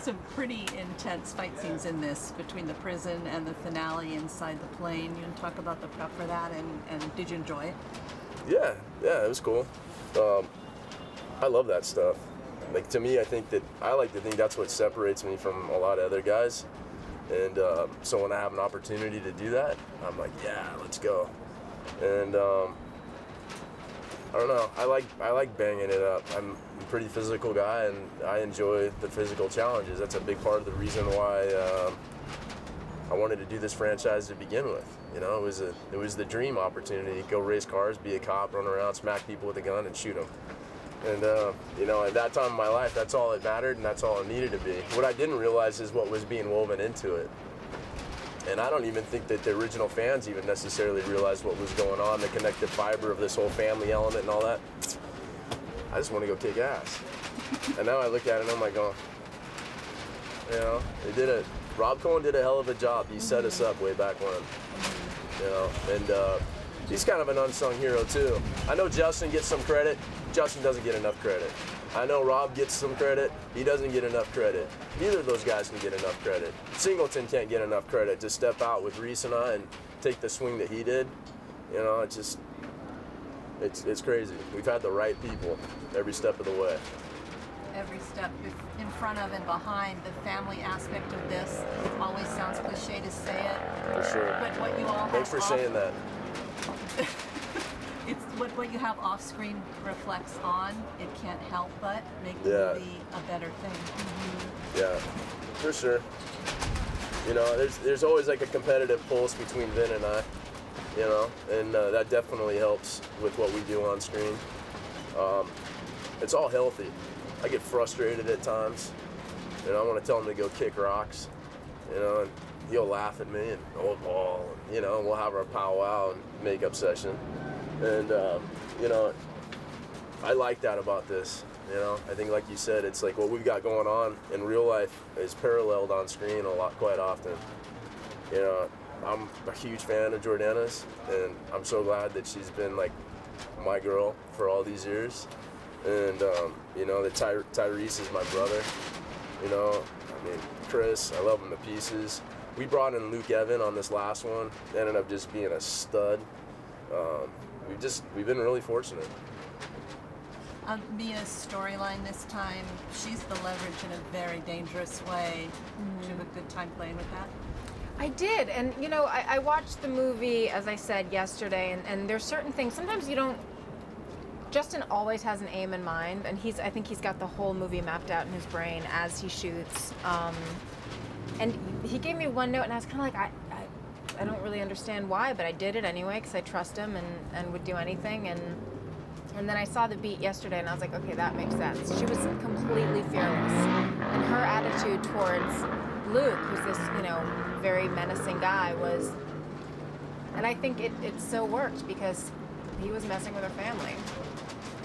some pretty intense fight scenes in this between the prison and the finale inside the plane. You want to talk about the prep for that, and did you enjoy it? Yeah, it was cool. I love that stuff. Like, to me, I like to think that's what separates me from a lot of other guys. And so when I have an opportunity to do that, I'm like, yeah, let's go. And I don't know, I like banging it up. I'm a pretty physical guy, and I enjoy the physical challenges. That's a big part of the reason why I wanted to do this franchise to begin with. You know, it was the dream opportunity. Go race cars, be a cop, run around, smack people with a gun, and shoot them. And, you know, at that time in my life, that's all it mattered, and that's all it needed to be. What I didn't realize is what was being woven into it. And I don't even think that the original fans even necessarily realized what was going on, the connective fiber of this whole family element and all that. I just want to go kick ass. And now I look at it and I'm like, oh, you know, Rob Cohen did a hell of a job. He set us up way back when, you know, and he's kind of an unsung hero too. I know Justin gets some credit. Justin doesn't get enough credit. I know Rob gets some credit. He doesn't get enough credit. Neither of those guys can get enough credit. Singleton can't get enough credit to step out with Reese and I and take the swing that he did. You know, it's crazy. We've had the right people every step of the way. Every step in front of and behind. The family aspect of this always sounds cliche to say it. For sure. But what you all have Thanks for saying that. It's what you have off screen reflects on. It can't help but make the movie a better thing. Mm-hmm. Yeah, for sure. You know, there's always like a competitive pulse between Vin and I, you know, and that definitely helps with what we do on screen. It's all healthy. I get frustrated at times, you know, I want to tell him to go kick rocks, you know, and he'll laugh at me and oh, ball, and, you know, we'll have our powwow and makeup session. And, you know, I like that about this, you know. I think, like you said, it's like what we've got going on in real life is paralleled on screen quite often. You know, I'm a huge fan of Jordana's, and I'm so glad that she's been, like, my girl for all these years. And, you know, that Tyrese is my brother, you know. I mean, Chris, I love him to pieces. We brought in Luke Evan on this last one. Ended up just being a stud. We've been really fortunate. Mia's storyline this time, she's the leverage in a very dangerous way. Mm-hmm. Did you have a good time playing with that? I did, and you know, I watched the movie, as I said, yesterday, and there's certain things, sometimes you don't, Justin always has an aim in mind, and I think he's got the whole movie mapped out in his brain as he shoots. And he gave me one note, and I was kind of like, I don't really understand why, but I did it anyway because I trust him and would do anything. And then I saw the beat yesterday, and I was like, okay, that makes sense. She was completely fearless, and her attitude towards Luke, who's this, you know, very menacing guy, was, and I think it so worked because he was messing with her family.